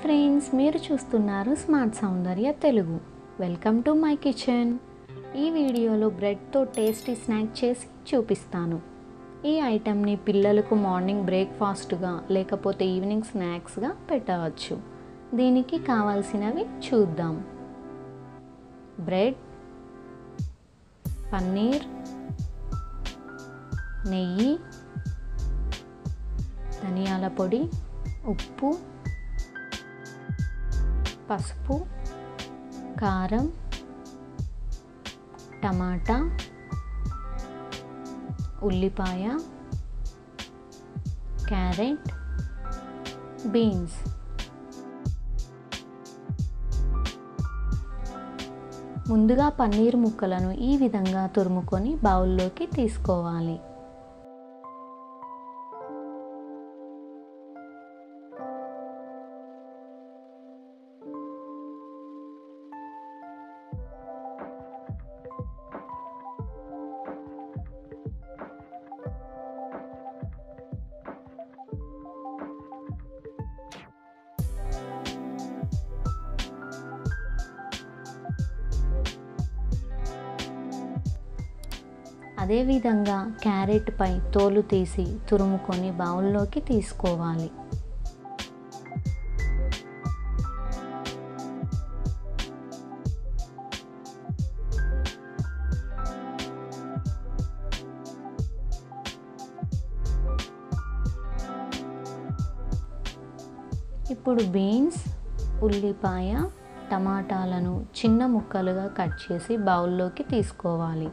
Friends, మీరు చూస్తున్నారు smart Soundarya Telugu. Welcome to my kitchen. ఈ వీడియోలో బ్రెడ్తో టేస్టీ స్నాక్ చేసి చూపిస్తాను. ఈ ఐటెంని పిల్లలకు మార్నింగ్ బ్రేక్ఫాస్ట్గా లేకపోతే ఈవినింగ్ స్నాక్స్గా పెట్టవచ్చు. దీనికి కావాల్సినవి చూద్దాం. బ్రెడ్, పన్నీర్, నెయ్యి, ధనియాల పొడి, ఉప్పు, పసుపు, కారం, టమాటా, ఉల్లిపాయ, క్యారెట్, బీన్స్. ముందుగా పన్నీర్ ముక్కలను ఈ విధంగా తురుముకొని బౌల్లోకి తీసుకోవాలి. అదేవిధంగా క్యారెట్ పై తోలు తీసి తురుముకొని బౌల్లోకి తీసుకోవాలి. ఇప్పుడు బీన్స్, ఉల్లిపాయ, టమాటాలను చిన్న ముక్కలుగా కట్ చేసి బౌల్లోకి తీసుకోవాలి.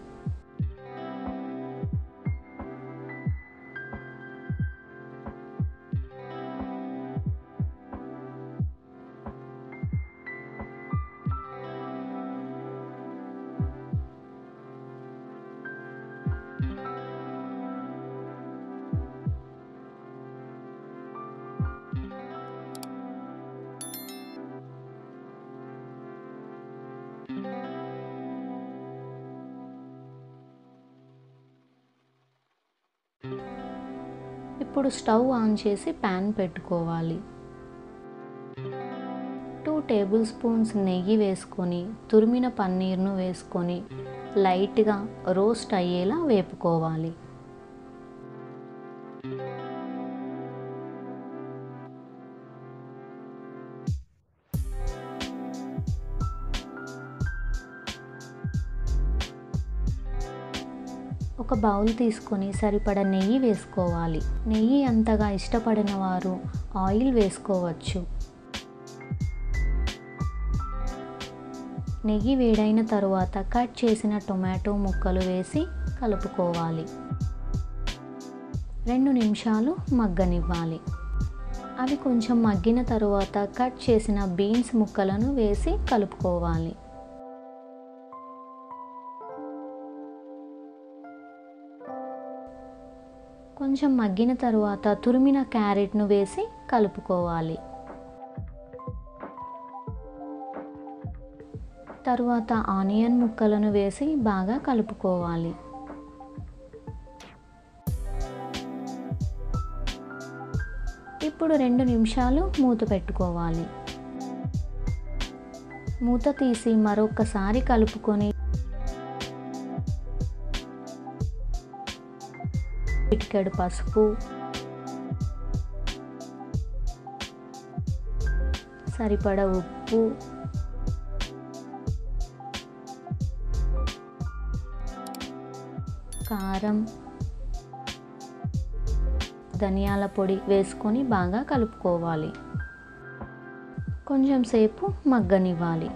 ఇప్పుడు స్టవ్ ఆన్ చేసి ప్యాన్ పెట్టుకోవాలి. 2 టేబుల్ స్పూన్స్ నెయ్యి వేసుకొని తురిమిన పన్నీర్ను వేసుకొని లైట్గా రోస్ట్ అయ్యేలా వేపుకోవాలి. ఒక బౌల్ తీసుకొని సరిపడా నెయ్యి వేసుకోవాలి. నెయ్యి అంతగా ఇష్టపడిన వారు ఆయిల్ వేసుకోవచ్చు. నెయ్యి వేడైన తరువాత కట్ చేసిన టొమాటో ముక్కలు వేసి కలుపుకోవాలి. 2 నిమిషాలు మగ్గనివ్వాలి. అవి కొంచెం మగ్గిన తరువాత కట్ చేసిన బీన్స్ ముక్కలను వేసి కలుపుకోవాలి. కొంచెం మగ్గిన తరువాత తురిమిన క్యారెట్ను వేసి కలుపుకోవాలి. తరువాత ఆనియన్ ముక్కలను వేసి బాగా కలుపుకోవాలి. ఇప్పుడు 2 నిమిషాలు మూత పెట్టుకోవాలి. మూత తీసి మరొకసారి కలుపుకొని చిటికెడు పసుపు, సరిపడా ఉప్పు, కారం, ధనియాల పొడి వేసుకొని బాగా కలుపుకోవాలి. కొంచెం సేపు మగ్గనివ్వాలి.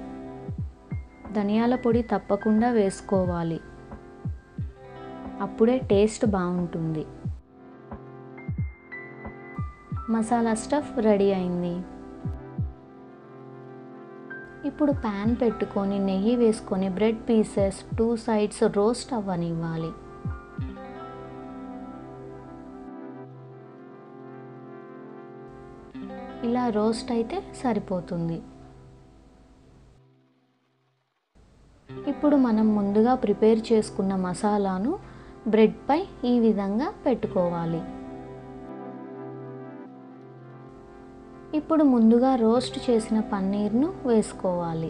ధనియాల పొడి తప్పకుండా వేసుకోవాలి, అప్పుడే టేస్ట్ బాగుంటుంది. మసాలా స్టఫ్ రెడీ అయింది. ఇప్పుడు ప్యాన్ పెట్టుకొని నెయ్యి వేసుకొని బ్రెడ్ పీసెస్ 2 సైడ్స్ రోస్ట్ అవ్వనివ్వాలి. ఇలా రోస్ట్ అయితే సరిపోతుంది. ఇప్పుడు మనం ముందుగా ప్రిపేర్ చేసుకున్న మసాలాను బ్రెడ్ పై ఈ విధంగా పెట్టుకోవాలి. ఇప్పుడు ముందుగా రోస్ట్ చేసిన పన్నీర్ను వేసుకోవాలి.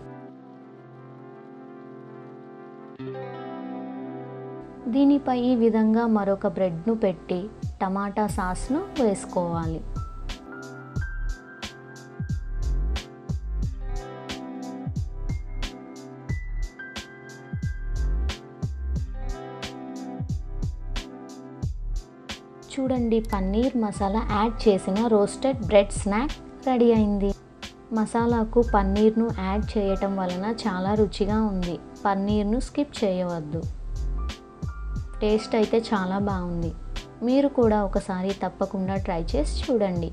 దీనిపై ఈ విధంగా మరొక బ్రెడ్ను పెట్టి టమాటా సాస్ను వేసుకోవాలి. చూడండి, పన్నీర్ మసాలా యాడ్ చేసిన రోస్టెడ్ బ్రెడ్ స్నాక్ రెడీ అయింది. మసాలాకు పన్నీర్ను యాడ్ చేయటం వలన చాలా రుచిగా ఉంది. పన్నీర్ను స్కిప్ చేయవద్దు. టేస్ట్ అయితే చాలా బాగుంది. మీరు కూడా ఒకసారి తప్పకుండా ట్రై చేసి చూడండి.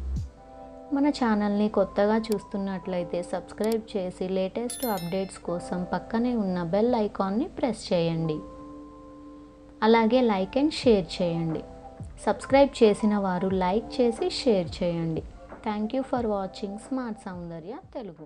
మన ఛానల్ని కొత్తగా చూస్తున్నట్లయితే సబ్స్క్రైబ్ చేసి లేటెస్ట్ అప్డేట్స్ కోసం పక్కనే ఉన్న బెల్ ఐకాన్ని ప్రెస్ చేయండి. అలాగే లైక్ అండ్ షేర్ చేయండి. సబ్స్క్రైబ్ చేసిన వారు లైక్ చేసి షేర్ చేయండి. Thank you for watching smart Soundarya Telugu.